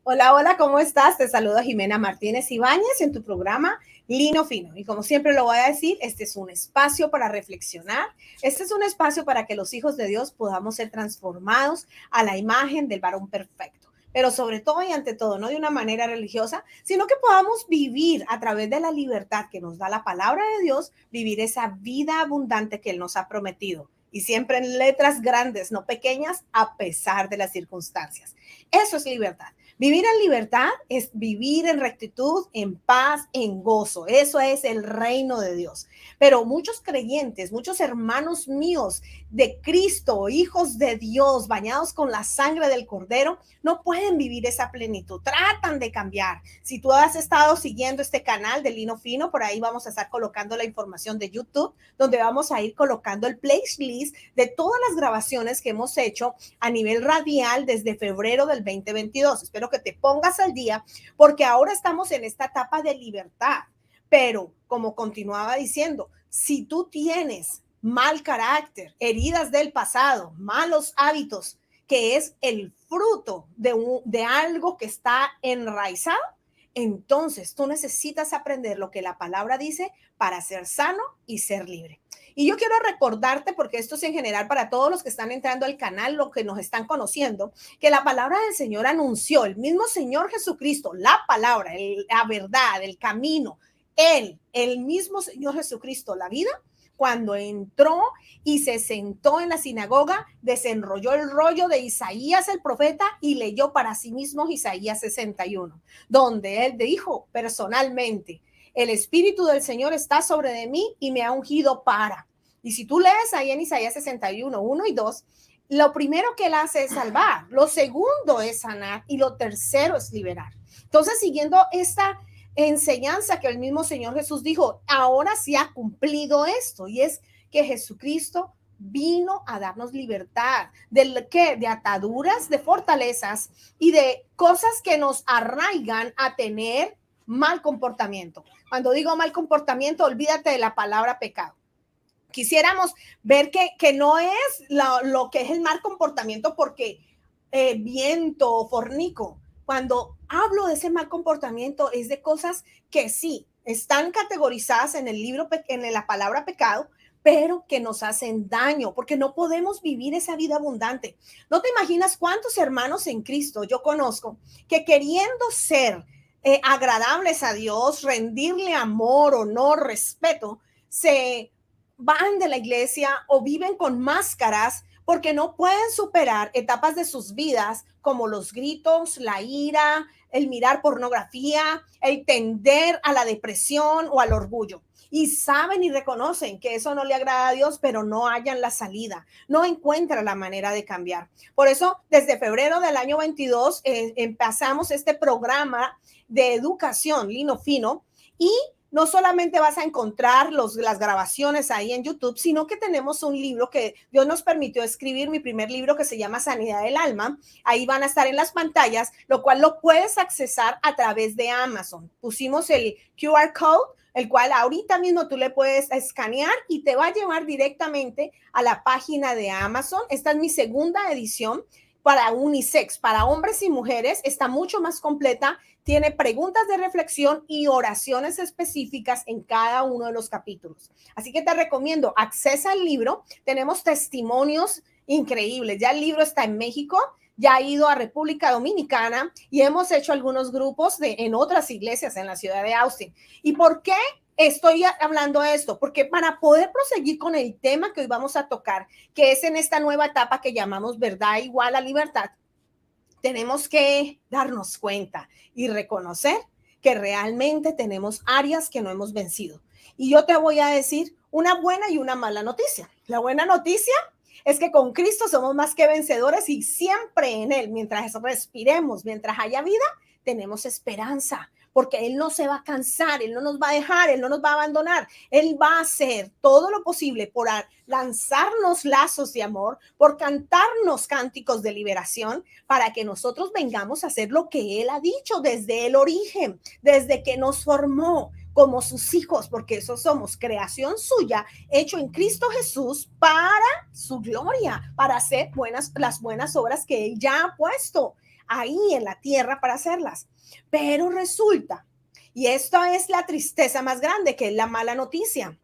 Hola, hola, ¿cómo estás? Te saluda Jimena Martínez Ibáñez en tu programa Lino Fino. Y como siempre lo voy a decir, este es un espacio para reflexionar. Este es un espacio para que los hijos de Dios podamos ser transformados a la imagen del varón perfecto. Pero sobre todo y ante todo, no de una manera religiosa, sino que podamos vivir a través de la libertad que nos da la palabra de Dios, vivir esa vida abundante que Él nos ha prometido. Y siempre en letras grandes, no pequeñas, a pesar de las circunstancias. Eso es libertad. Vivir en libertad es vivir en rectitud, en paz, en gozo. Eso es el reino de Dios. Pero muchos creyentes, muchos hermanos míos de Cristo, hijos de Dios, bañados con la sangre del Cordero, no pueden vivir esa plenitud. Tratan de cambiar. Si tú has estado siguiendo este canal de Lino Fino, por ahí vamos a estar colocando la información de YouTube, donde vamos a ir colocando el playlist de todas las grabaciones que hemos hecho a nivel radial desde febrero del 2022. Espero que te pongas al día porque ahora estamos en esta etapa de libertad. Pero, como continuaba diciendo, si tú tienes mal carácter, heridas del pasado, malos hábitos, que es el fruto de algo que está enraizado, entonces tú necesitas aprender lo que la palabra dice para ser sano y ser libre. Y yo quiero recordarte, porque esto es en general para todos los que están entrando al canal, los que nos están conociendo, que la palabra del Señor anunció, el mismo Señor Jesucristo, la palabra, la verdad, el camino, el mismo Señor Jesucristo, la vida, cuando entró y se sentó en la sinagoga, desenrolló el rollo de Isaías el profeta y leyó para sí mismo Isaías 61, donde él dijo personalmente: el Espíritu del Señor está sobre de mí y me ha ungido para. Y si tú lees ahí en Isaías 61, 1 y 2, lo primero que él hace es salvar, lo segundo es sanar y lo tercero es liberar. Entonces, siguiendo esta enseñanza que el mismo Señor Jesús dijo, ahora sí ha cumplido esto, y es que Jesucristo vino a darnos libertad de ataduras, de fortalezas y de cosas que nos arraigan a tener mal comportamiento. Cuando digo mal comportamiento, olvídate de la palabra pecado. Quisiéramos ver que no es lo que es el mal comportamiento porque viento o fornico. Cuando hablo de ese mal comportamiento es de cosas que sí están categorizadas en el libro, en la palabra pecado, pero que nos hacen daño, porque no podemos vivir esa vida abundante. No te imaginas cuántos hermanos en Cristo yo conozco que queriendo ser agradables a Dios, rendirle amor, honor, respeto, se van de la iglesia o viven con máscaras porque no pueden superar etapas de sus vidas como los gritos, la ira, el mirar pornografía, el tender a la depresión o al orgullo. Y saben y reconocen que eso no le agrada a Dios, pero no hallan la salida, no encuentran la manera de cambiar. Por eso, desde febrero del año 22, empezamos este programa de educación Lino Fino, y no solamente vas a encontrar las grabaciones ahí en YouTube, sino que tenemos un libro que Dios nos permitió escribir, mi primer libro, que se llama Sanidad del Alma. Ahí van a estar en las pantallas, lo cual lo puedes accesar a través de Amazon. Pusimos el QR code, el cual ahorita mismo tú le puedes escanear y te va a llevar directamente a la página de Amazon. Esta es mi segunda edición para unisex, para hombres y mujeres. Está mucho más completa, tiene preguntas de reflexión y oraciones específicas en cada uno de los capítulos. Así que te recomiendo, accesa al libro. Tenemos testimonios increíbles. Ya el libro está en México, ya ha ido a República Dominicana y hemos hecho algunos grupos en otras iglesias en la ciudad de Austin. ¿Y por qué estoy hablando de esto? Porque para poder proseguir con el tema que hoy vamos a tocar, que es en esta nueva etapa que llamamos verdad igual a libertad, tenemos que darnos cuenta y reconocer que realmente tenemos áreas que no hemos vencido. Y yo te voy a decir una buena y una mala noticia. La buena noticia es que con Cristo somos más que vencedores y siempre en Él, mientras respiremos, mientras haya vida, tenemos esperanza, porque Él no se va a cansar, Él no nos va a dejar, Él no nos va a abandonar. Él va a hacer todo lo posible por lanzarnos lazos de amor, por cantarnos cánticos de liberación, para que nosotros vengamos a hacer lo que Él ha dicho desde el origen, desde que nos formó como sus hijos, porque eso somos, creación suya, hecho en Cristo Jesús para su gloria, para hacer las buenas obras que Él ya ha puesto. ahí en la tierra para hacerlas. Pero resulta, y esto es la tristeza más grande, que es la mala noticia,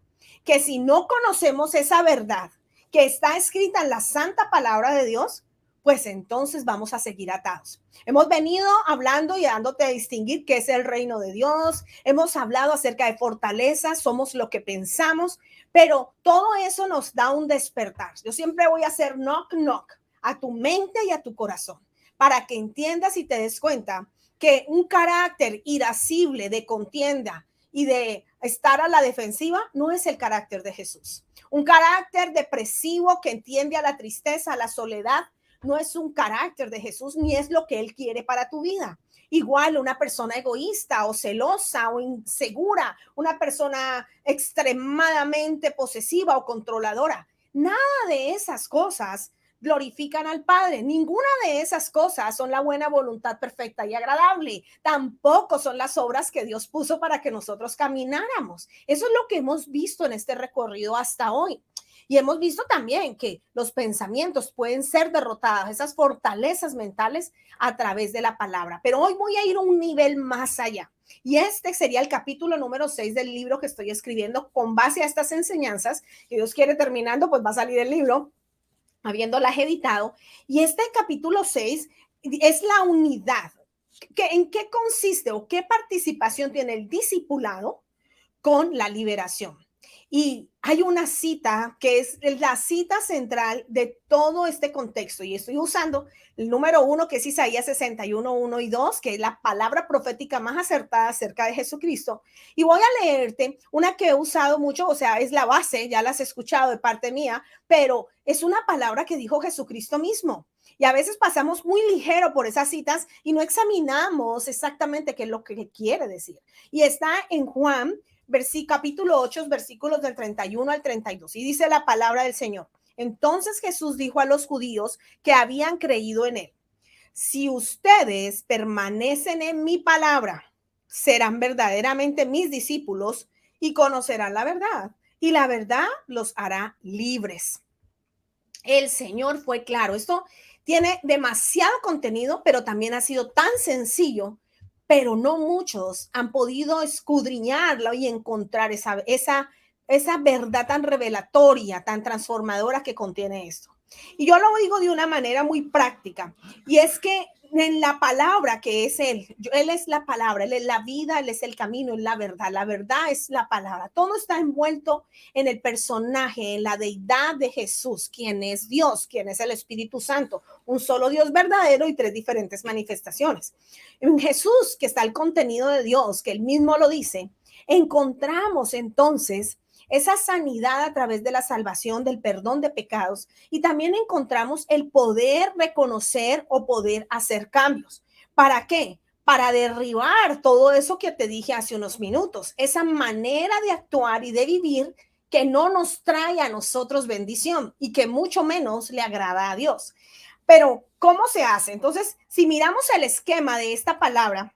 que si no conocemos esa verdad que está escrita en la santa palabra de Dios, pues entonces vamos a seguir atados. Hemos venido hablando y dándote a distinguir qué es el reino de Dios. Hemos hablado acerca de fortalezas, somos lo que pensamos, pero todo eso nos da un despertar. Yo siempre voy a hacer knock, knock a tu mente y a tu corazón para que entiendas y te des cuenta que un carácter irascible de contienda y de estar a la defensiva no es el carácter de Jesús. Un carácter depresivo que entiende a la tristeza, a la soledad, no es un carácter de Jesús, ni es lo que Él quiere para tu vida. Igual una persona egoísta o celosa o insegura, una persona extremadamente posesiva o controladora. Nada de esas cosas glorifican al Padre. Ninguna de esas cosas son la buena voluntad perfecta y agradable. Tampoco son las obras que Dios puso para que nosotros camináramos. Eso es lo que hemos visto en este recorrido hasta hoy. Y hemos visto también que los pensamientos pueden ser derrotados, esas fortalezas mentales a través de la palabra. Pero hoy voy a ir a un nivel más allá. Y este sería el capítulo número 6 del libro que estoy escribiendo con base a estas enseñanzas. Si Dios quiere terminando, pues va a salir el libro, habiéndolas editado. Y este capítulo 6 es la unidad. ¿En qué consiste o qué participación tiene el discipulado con la liberación? Y hay una cita que es la cita central de todo este contexto. Y estoy usando el número 1, que es Isaías 61, 1 y 2, que es la palabra profética más acertada acerca de Jesucristo. Y voy a leerte una que he usado mucho, o sea, es la base, ya las he escuchado de parte mía, pero es una palabra que dijo Jesucristo mismo. Y a veces pasamos muy ligero por esas citas y no examinamos exactamente qué es lo que quiere decir. Y está en Juan capítulo 8, versículos del 31 al 32. Y dice la palabra del Señor. Entonces Jesús dijo a los judíos que habían creído en él: si ustedes permanecen en mi palabra, serán verdaderamente mis discípulos y conocerán la verdad. Y la verdad los hará libres. El Señor fue claro. Esto tiene demasiado contenido, pero también ha sido tan sencillo, pero no muchos han podido escudriñarlo y encontrar esa verdad tan revelatoria, tan transformadora que contiene esto. Y yo lo digo de una manera muy práctica, y es que en la palabra que es Él es la palabra, Él es la vida, Él es el camino, es la verdad es la palabra. Todo está envuelto en el personaje, en la deidad de Jesús, quien es Dios, quien es el Espíritu Santo, un solo Dios verdadero y tres diferentes manifestaciones. En Jesús, que está el contenido de Dios, que Él mismo lo dice, encontramos entonces esa sanidad a través de la salvación, del perdón de pecados, y también encontramos el poder reconocer o poder hacer cambios. ¿Para qué? Para derribar todo eso que te dije hace unos minutos, esa manera de actuar y de vivir que no nos trae a nosotros bendición y que mucho menos le agrada a Dios. Pero, ¿cómo se hace? Entonces, si miramos el esquema de esta palabra,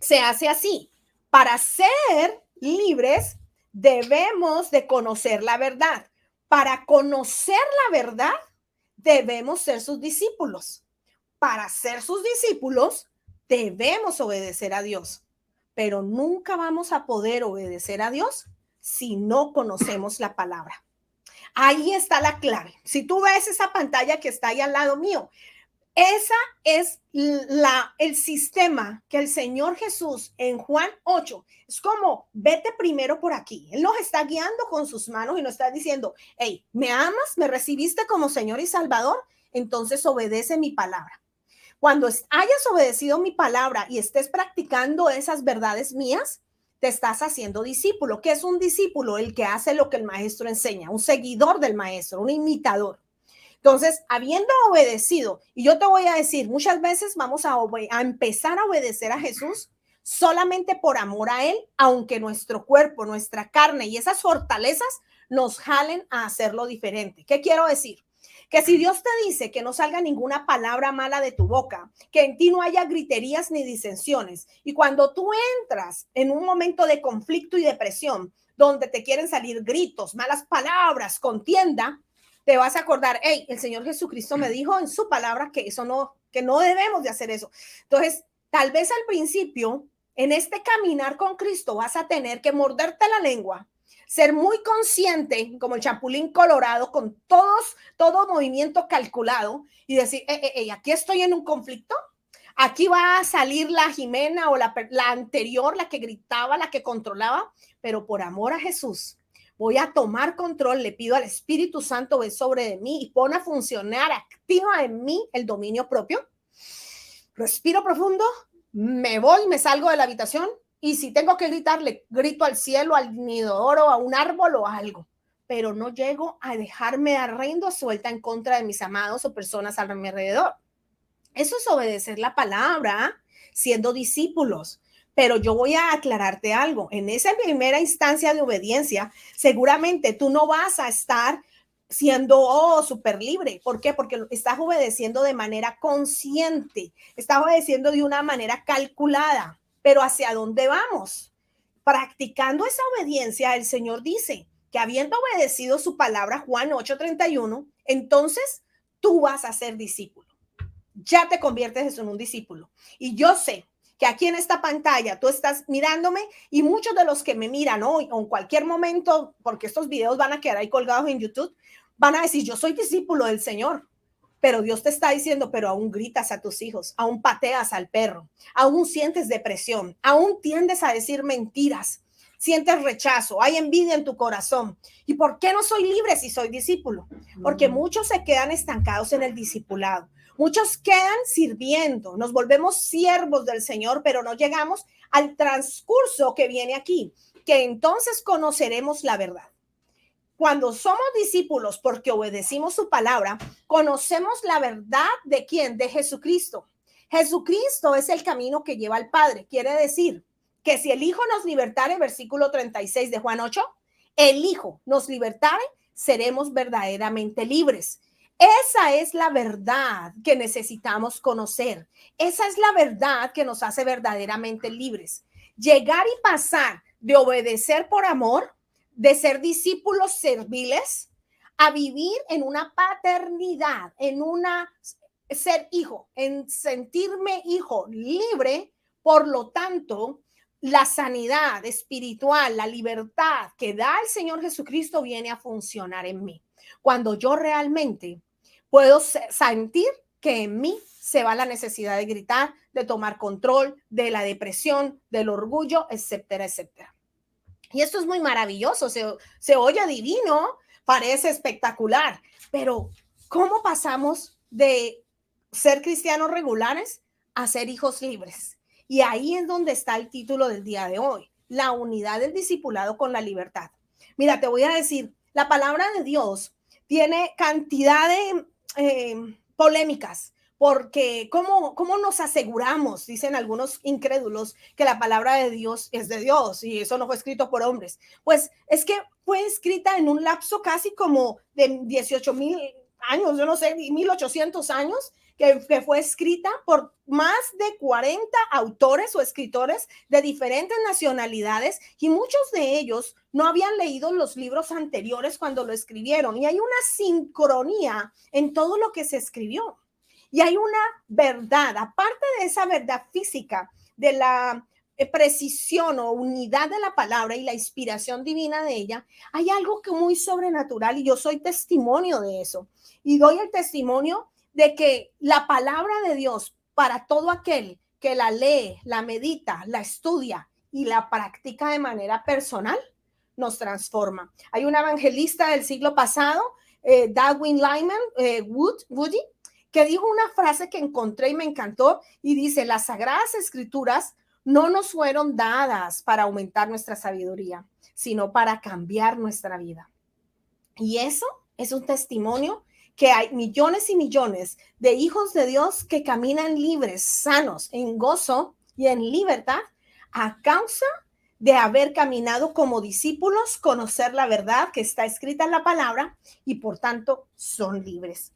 se hace así: para ser libres, debemos de conocer la verdad. Para conocer la verdad, debemos ser sus discípulos. Para ser sus discípulos, debemos obedecer a Dios. Pero nunca vamos a poder obedecer a Dios si no conocemos la palabra. Ahí está la clave. Si tú ves esa pantalla que está ahí al lado mío, esa es el sistema que el Señor Jesús en Juan 8, es como: vete primero por aquí. Él nos está guiando con sus manos y nos está diciendo: hey, ¿me amas? ¿Me recibiste como Señor y Salvador? Entonces obedece mi palabra. Cuando hayas obedecido mi palabra y estés practicando esas verdades mías, te estás haciendo discípulo. ¿Qué es un discípulo? El que hace lo que el maestro enseña, un seguidor del maestro, un imitador. Entonces, habiendo obedecido, y yo te voy a decir, muchas veces vamos a empezar a obedecer a Jesús solamente por amor a Él, aunque nuestro cuerpo, nuestra carne y esas fortalezas nos jalen a hacerlo diferente. ¿Qué quiero decir? Que si Dios te dice que no salga ninguna palabra mala de tu boca, que en ti no haya griterías ni disensiones, y cuando tú entras en un momento de conflicto y depresión, donde te quieren salir gritos, malas palabras, contienda, te vas a acordar, hey, el Señor Jesucristo me dijo en su palabra que eso no, que no debemos de hacer eso. Entonces, tal vez al principio, en este caminar con Cristo, vas a tener que morderte la lengua, ser muy consciente, como el chapulín colorado, con todo movimiento calculado y decir, aquí estoy en un conflicto. Aquí va a salir la Jimena o la anterior, la que gritaba, la que controlaba, pero por amor a Jesús voy a tomar control, le pido al Espíritu Santo ve sobre de mí y pone a funcionar, activa en mí el dominio propio. Respiro profundo, me voy, me salgo de la habitación y si tengo que gritar, le grito al cielo, al inodoro, a un árbol o a algo, pero no llego a dejarme a rienda suelta en contra de mis amados o personas a mi alrededor. Eso es obedecer la palabra, siendo discípulos. Pero yo voy a aclararte algo. En esa primera instancia de obediencia, seguramente tú no vas a estar siendo súper libre. ¿Por qué? Porque estás obedeciendo de manera consciente, estás obedeciendo de una manera calculada. Pero ¿hacia dónde vamos? Practicando esa obediencia, el Señor dice que habiendo obedecido su palabra, Juan 8:31, entonces tú vas a ser discípulo. Ya te conviertes en un discípulo. Y yo sé que aquí en esta pantalla tú estás mirándome y muchos de los que me miran hoy o en cualquier momento, porque estos videos van a quedar ahí colgados en YouTube, van a decir, yo soy discípulo del Señor. Pero Dios te está diciendo, pero aún gritas a tus hijos, aún pateas al perro, aún sientes depresión, aún tiendes a decir mentiras, sientes rechazo, hay envidia en tu corazón. ¿Y por qué no soy libre si soy discípulo? Porque muchos se quedan estancados en el discipulado. Muchos quedan sirviendo, nos volvemos siervos del Señor, pero no llegamos al transcurso que viene aquí, que entonces conoceremos la verdad. Cuando somos discípulos porque obedecimos su palabra, conocemos la verdad de quién, de Jesucristo. Jesucristo es el camino que lleva al Padre. Quiere decir que si el Hijo nos libertare, versículo 36 de Juan 8, el Hijo nos libertare, seremos verdaderamente libres. Esa es la verdad que necesitamos conocer. Esa es la verdad que nos hace verdaderamente libres. Llegar y pasar de obedecer por amor, de ser discípulos serviles, a vivir en una paternidad, en una ser hijo, en sentirme hijo libre. Por lo tanto, la sanidad espiritual, la libertad que da el Señor Jesucristo viene a funcionar en mí. Cuando yo realmente puedo sentir que en mí se va la necesidad de gritar, de tomar control, de la depresión, del orgullo, etcétera, etcétera. Y esto es muy maravilloso, se oye divino, parece espectacular, pero ¿cómo pasamos de ser cristianos regulares a ser hijos libres? Y ahí es donde está el título del día de hoy, la unidad del discipulado con la libertad. Mira, te voy a decir, la palabra de Dios tiene cantidad de polémicas, porque ¿cómo nos aseguramos, dicen algunos incrédulos, que la palabra de Dios es de Dios y eso no fue escrito por hombres? Pues es que fue escrita en un lapso casi como de 18,000 años, yo no sé, 1800 años, que fue escrita por más de 40 autores o escritores de diferentes nacionalidades y muchos de ellos no habían leído los libros anteriores cuando lo escribieron. Y hay una sincronía en todo lo que se escribió. Y hay una verdad, aparte de esa verdad física, de la precisión o unidad de la palabra y la inspiración divina de ella, hay algo que muy sobrenatural y yo soy testimonio de eso. Y doy el testimonio de que la palabra de Dios para todo aquel que la lee, la medita, la estudia y la practica de manera personal, nos transforma. Hay un evangelista del siglo pasado, Darwin Lyman Woody, que dijo una frase que encontré y me encantó y dice, las sagradas escrituras no nos fueron dadas para aumentar nuestra sabiduría, sino para cambiar nuestra vida. Y eso es un testimonio que hay millones y millones de hijos de Dios que caminan libres, sanos, en gozo y en libertad a causa de haber caminado como discípulos, conocer la verdad que está escrita en la palabra y por tanto son libres.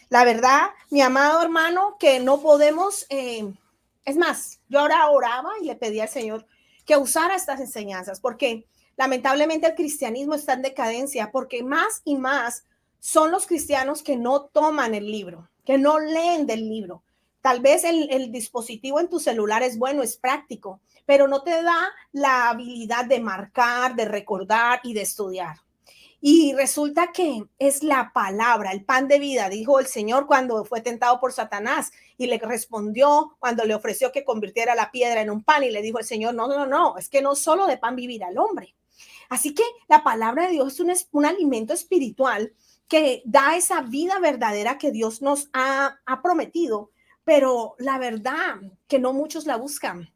La verdad, mi amado hermano, que no podemos, es más, yo ahora oraba y le pedí al Señor que usara estas enseñanzas, porque lamentablemente el cristianismo está en decadencia, porque más y más son los cristianos que no toman el libro, que no leen del libro. Tal vez el dispositivo en tu celular es bueno, es práctico, pero no te da la habilidad de marcar, de recordar y de estudiar. Y resulta que es la palabra, el pan de vida, dijo el Señor cuando fue tentado por Satanás y le respondió cuando le ofreció que convirtiera la piedra en un pan y le dijo el Señor, no, es que no solo de pan vivirá el hombre. Así que la palabra de Dios es un alimento espiritual que da esa vida verdadera que Dios nos ha prometido, pero la verdad que no muchos la buscan.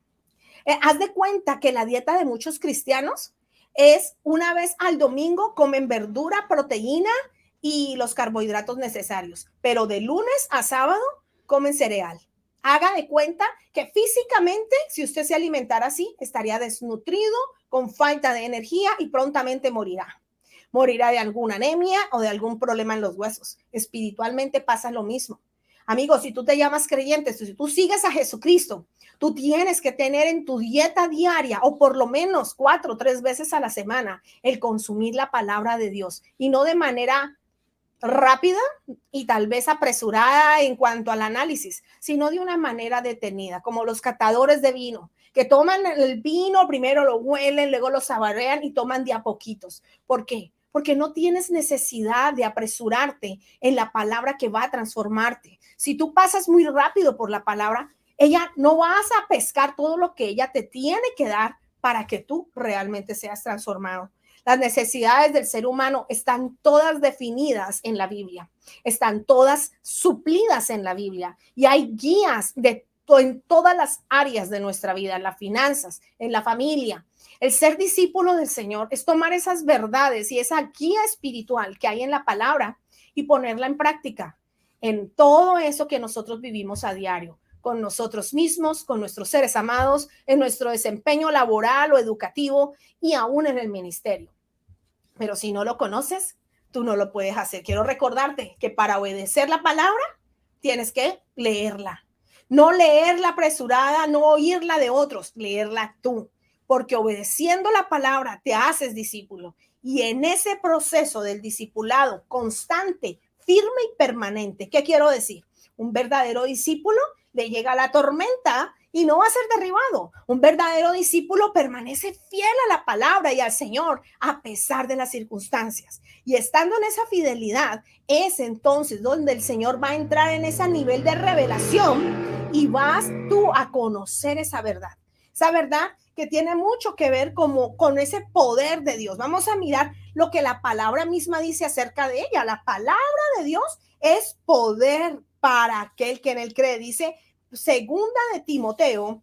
Haz de cuenta que la dieta de muchos cristianos es una vez al domingo comen verdura, proteína y los carbohidratos necesarios, pero de lunes a sábado comen cereal. Haga de cuenta que físicamente, si usted se alimentara así, estaría desnutrido, con falta de energía y prontamente morirá. Morirá de alguna anemia o de algún problema en los huesos. Espiritualmente pasa lo mismo. Amigos, si tú te llamas creyente, si tú sigues a Jesucristo, tú tienes que tener en tu dieta diaria o por lo menos 4 o 3 veces a la semana el consumir la palabra de Dios y no de manera rápida y tal vez apresurada en cuanto al análisis, sino de una manera detenida, como los catadores de vino, que toman el vino, primero lo huelen, luego lo saborean y toman de a poquitos. ¿Por qué? Porque no tienes necesidad de apresurarte en la palabra que va a transformarte. Si tú pasas muy rápido por la palabra, ella no vas a pescar todo lo que ella te tiene que dar para que tú realmente seas transformado. Las necesidades del ser humano están todas definidas en la Biblia, están todas suplidas en la Biblia y hay guías en todas las áreas de nuestra vida, en las finanzas, en la familia. El ser discípulo del Señor es tomar esas verdades y esa guía espiritual que hay en la palabra y ponerla en práctica en todo eso que nosotros vivimos a diario, con nosotros mismos, con nuestros seres amados, en nuestro desempeño laboral o educativo y aún en el ministerio. Pero si no lo conoces, tú no lo puedes hacer. Quiero recordarte que para obedecer la palabra tienes que leerla. No leerla apresurada, no oírla de otros, leerla tú. Porque obedeciendo la palabra te haces discípulo. Y en ese proceso del discipulado constante, firme y permanente, ¿qué quiero decir? Un verdadero discípulo le llega la tormenta y no va a ser derribado. Un verdadero discípulo permanece fiel a la palabra y al Señor a pesar de las circunstancias. Y estando en esa fidelidad, es entonces donde el Señor va a entrar en ese nivel de revelación y vas tú a conocer esa verdad. Esa verdad que tiene mucho que ver con ese poder de Dios. Vamos a mirar lo que la palabra misma dice acerca de ella. La palabra de Dios es poder para aquel que en él cree. Dice segunda de Timoteo,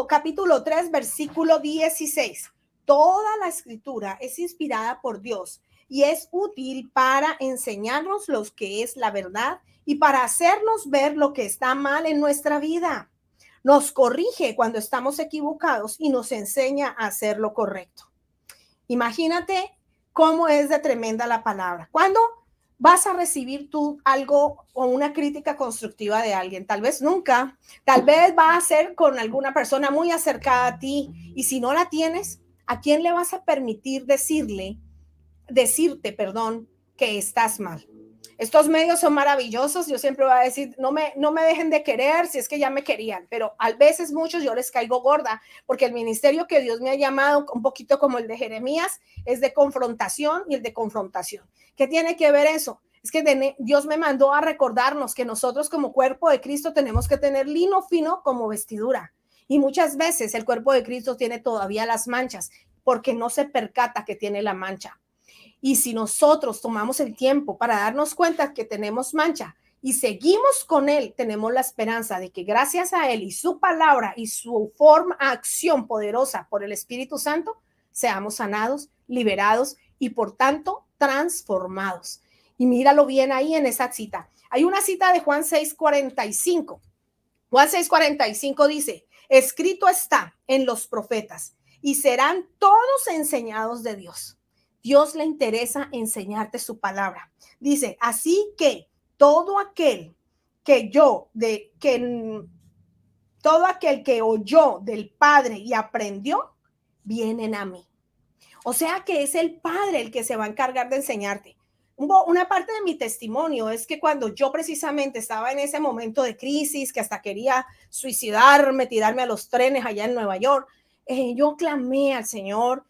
capítulo 3, versículo 16. Toda la escritura es inspirada por Dios y es útil para enseñarnos lo que es la verdad y para hacernos ver lo que está mal en nuestra vida. Nos corrige cuando estamos equivocados y nos enseña a hacer lo correcto. Imagínate cómo es de tremenda la palabra. ¿Cuándo vas a recibir tú algo o una crítica constructiva de alguien? Tal vez nunca. Tal vez va a ser con alguna persona muy acercada a ti. Y si no la tienes, ¿a quién le vas a permitir decirte, que estás mal? Estos medios son maravillosos. Yo siempre voy a decir, no me dejen de querer si es que ya me querían, pero a veces muchos yo les caigo gorda porque el ministerio que Dios me ha llamado, un poquito como el de Jeremías, es de confrontación y el de confrontación. ¿Qué tiene que ver eso? Es que Dios me mandó a recordarnos que nosotros como cuerpo de Cristo tenemos que tener lino fino como vestidura. Y muchas veces el cuerpo de Cristo tiene todavía las manchas porque no se percata que tiene la mancha. Y si nosotros tomamos el tiempo para darnos cuenta que tenemos mancha y seguimos con él, tenemos la esperanza de que gracias a él y su palabra y su acción poderosa por el Espíritu Santo, seamos sanados, liberados y por tanto transformados. Y míralo bien ahí en esa cita. Hay una cita de Juan 6:45. Juan 6:45 dice, escrito está en los profetas y serán todos enseñados de Dios. Dios le interesa enseñarte su palabra. Dice, así que todo aquel todo aquel que oyó del Padre y aprendió, vienen a mí. O sea que es el Padre el que se va a encargar de enseñarte. una parte de mi testimonio es que cuando yo precisamente estaba en ese momento de crisis, que hasta quería suicidarme, tirarme a los trenes allá en Nueva York, yo clamé al Señor,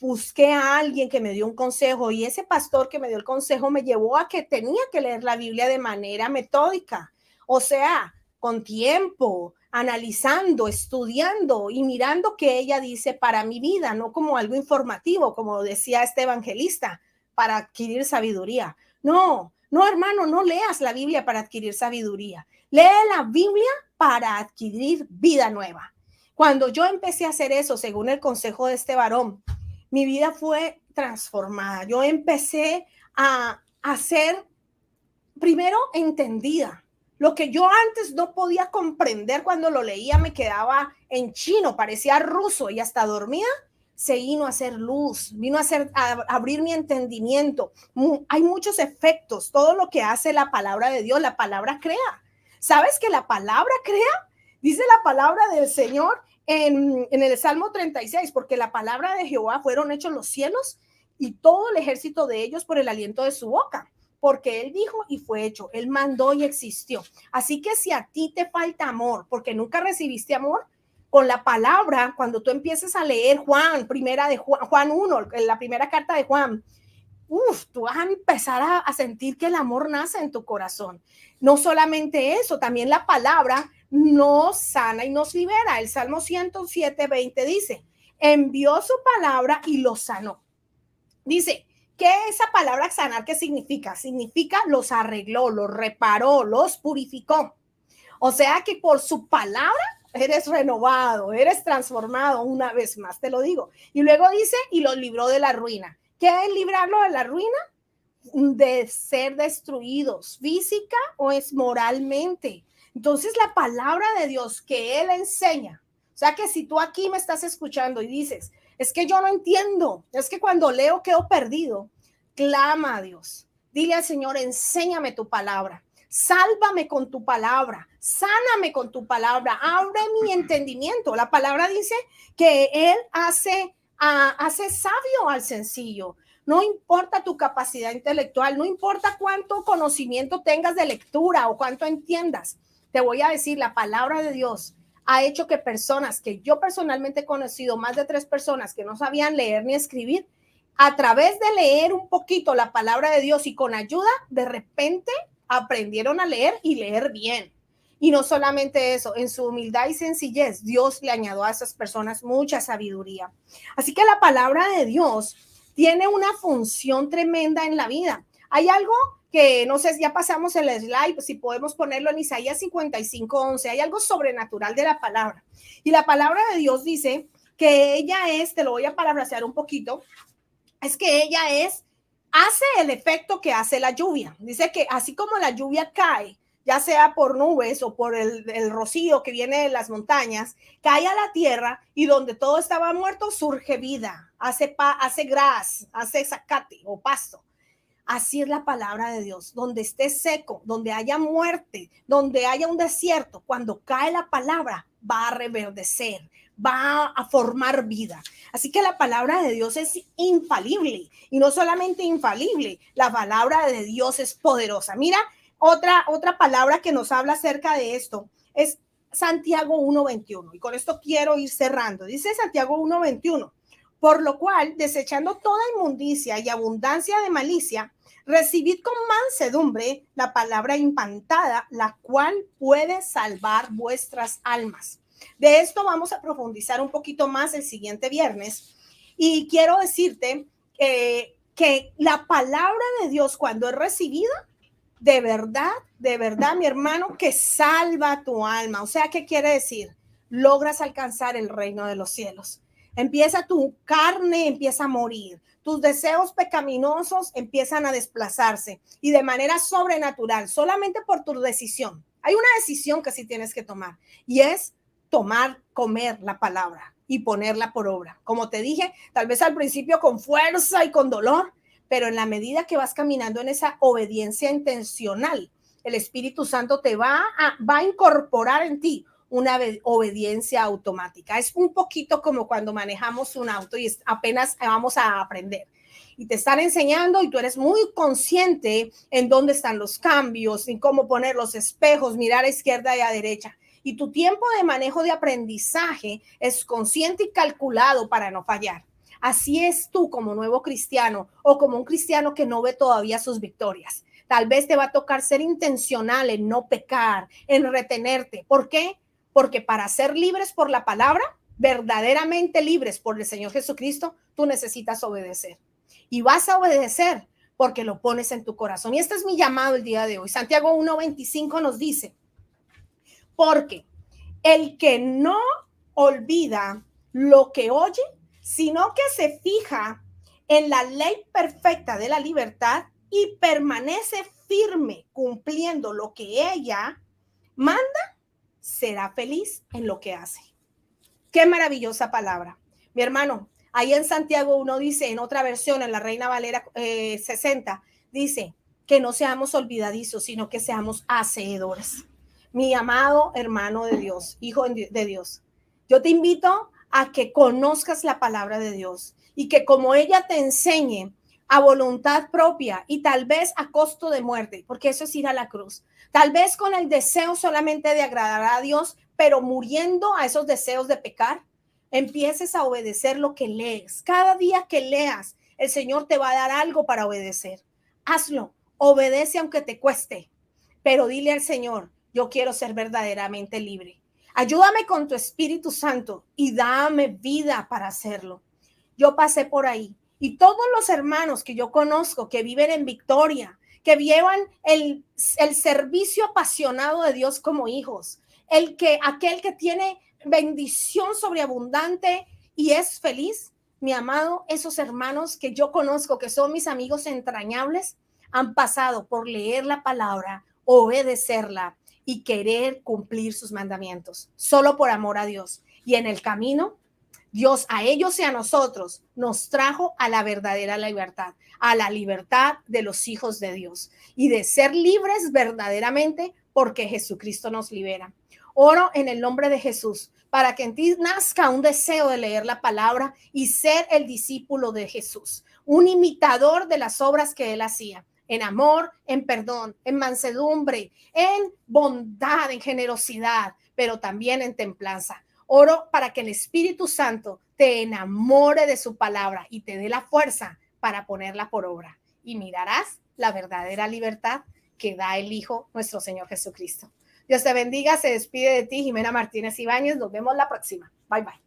busqué a alguien que me dio un consejo y ese pastor que me dio el consejo me llevó a que tenía que leer la Biblia de manera metódica, o sea, con tiempo, analizando, estudiando y mirando qué ella dice para mi vida, no como algo informativo, como decía este evangelista, para adquirir sabiduría. No, no, hermano, no leas la Biblia para adquirir sabiduría. Lee la Biblia para adquirir vida nueva. Cuando yo empecé a hacer eso, según el consejo de este varón, mi vida fue transformada. Yo empecé a ser primero entendida. Lo que yo antes no podía comprender cuando lo leía me quedaba en chino, parecía ruso y hasta dormida, se vino a hacer luz, vino a abrir mi entendimiento. Hay muchos efectos, todo lo que hace la palabra de Dios, la palabra crea. ¿Sabes que la palabra crea? Dice la palabra del Señor en el Salmo 36, porque la palabra de Jehová fueron hechos los cielos y todo el ejército de ellos por el aliento de su boca. Porque él dijo y fue hecho, él mandó y existió. Así que si a ti te falta amor, porque nunca recibiste amor, con la palabra, cuando tú empieces a leer Juan 1, la primera carta de Juan, tú vas a empezar a sentir que el amor nace en tu corazón. No solamente eso, también la palabra nos sana y nos libera. El Salmo 107:20 dice, envió su palabra y los sanó. Dice, ¿qué es esa palabra sanar? ¿Qué significa? Significa los arregló, los reparó, los purificó. O sea que por su palabra eres renovado, eres transformado una vez más, te lo digo. Y luego dice, y los libró de la ruina. ¿Qué es librarlo de la ruina? De ser destruidos, física o es moralmente. Entonces la palabra de Dios que Él enseña, o sea que si tú aquí me estás escuchando y dices, es que yo no entiendo, es que cuando leo quedo perdido, clama a Dios, dile al Señor, enséñame tu palabra, sálvame con tu palabra, sáname con tu palabra, abre mi entendimiento. La palabra dice que Él hace sabio al sencillo. No importa tu capacidad intelectual, no importa cuánto conocimiento tengas de lectura o cuánto entiendas. Te voy a decir, la palabra de Dios ha hecho que personas que yo personalmente he conocido, más de 3 personas que no sabían leer ni escribir, a través de leer un poquito la palabra de Dios y con ayuda, de repente aprendieron a leer y leer bien. Y no solamente eso, en su humildad y sencillez, Dios le añadió a esas personas mucha sabiduría. Así que la palabra de Dios tiene una función tremenda en la vida. Hay algo que no sé, ya pasamos el slide, si podemos ponerlo en Isaías 55:11, hay algo sobrenatural de la palabra. Y la palabra de Dios dice que ella es, te lo voy a parafrasear un poquito, es que ella hace el efecto que hace la lluvia. Dice que así como la lluvia cae, ya sea por nubes o por el rocío que viene de las montañas, cae a la tierra y donde todo estaba muerto surge vida, hace gras, hace zacate o pasto. Así es la palabra de Dios, donde esté seco, donde haya muerte, donde haya un desierto, cuando cae la palabra va a reverdecer, va a formar vida. Así que la palabra de Dios es infalible y no solamente infalible, la palabra de Dios es poderosa. Mira, otra palabra que nos habla acerca de esto es Santiago 1:21 y con esto quiero ir cerrando. Dice Santiago 1:21, por lo cual, desechando toda inmundicia y abundancia de malicia, recibid con mansedumbre la palabra implantada, la cual puede salvar vuestras almas. De esto vamos a profundizar un poquito más el siguiente viernes. Y quiero decirte que la palabra de Dios, cuando es recibida, de verdad, mi hermano, que salva tu alma. O sea, ¿qué quiere decir? Logras alcanzar el reino de los cielos. Empieza tu carne, empieza a morir. Tus deseos pecaminosos empiezan a desplazarse y de manera sobrenatural, solamente por tu decisión. Hay una decisión que sí tienes que tomar y es comer la palabra y ponerla por obra. Como te dije, tal vez al principio con fuerza y con dolor, pero en la medida que vas caminando en esa obediencia intencional, el Espíritu Santo te va a incorporar en ti una obediencia automática. Es un poquito como cuando manejamos un auto y apenas vamos a aprender. y te están enseñando y tú eres muy consciente en dónde están los cambios, en cómo poner los espejos, mirar a izquierda y a derecha. Y tu tiempo de manejo de aprendizaje es consciente y calculado para no fallar. Así es tú como nuevo cristiano o como un cristiano que no ve todavía sus victorias. Tal vez te va a tocar ser intencional en no pecar, en retenerte. ¿Por qué? Porque para ser libres por la palabra, verdaderamente libres por el Señor Jesucristo, tú necesitas obedecer. Y vas a obedecer porque lo pones en tu corazón. Y este es mi llamado el día de hoy. Santiago 1:25 nos dice, porque el que no olvida lo que oye, sino que se fija en la ley perfecta de la libertad y permanece firme cumpliendo lo que ella manda, será feliz en lo que hace. Qué maravillosa palabra. Mi hermano, ahí en Santiago 1 dice, en otra versión, en la Reina Valera 60, dice que no seamos olvidadizos, sino que seamos hacedores. Mi amado hermano de Dios, hijo de Dios, yo te invito a que conozcas la palabra de Dios y que como ella te enseñe a voluntad propia y tal vez a costo de muerte, porque eso es ir a la cruz, tal vez con el deseo solamente de agradar a Dios, pero muriendo a esos deseos de pecar, empieces a obedecer lo que lees. Cada día que leas, el Señor te va a dar algo para obedecer. Hazlo, obedece aunque te cueste, pero dile al Señor, yo quiero ser verdaderamente libre. Ayúdame con tu Espíritu Santo y dame vida para hacerlo. Yo pasé por ahí y todos los hermanos que yo conozco que viven en victoria, que llevan el servicio apasionado de Dios como hijos, aquel que tiene bendición sobreabundante y es feliz, mi amado, esos hermanos que yo conozco, que son mis amigos entrañables, han pasado por leer la palabra, obedecerla y querer cumplir sus mandamientos, solo por amor a Dios. Y en el camino, Dios a ellos y a nosotros nos trajo a la verdadera libertad, a la libertad de los hijos de Dios y de ser libres verdaderamente porque Jesucristo nos libera. Oro en el nombre de Jesús para que en ti nazca un deseo de leer la palabra y ser el discípulo de Jesús, un imitador de las obras que él hacía, en amor, en perdón, en mansedumbre, en bondad, en generosidad, pero también en templanza. Oro para que el Espíritu Santo te enamore de su palabra y te dé la fuerza para ponerla por obra. Y mirarás la verdadera libertad que da el Hijo, nuestro Señor Jesucristo. Dios te bendiga, se despide de ti Jimena Martínez Ibáñez. Nos vemos la próxima. Bye, bye.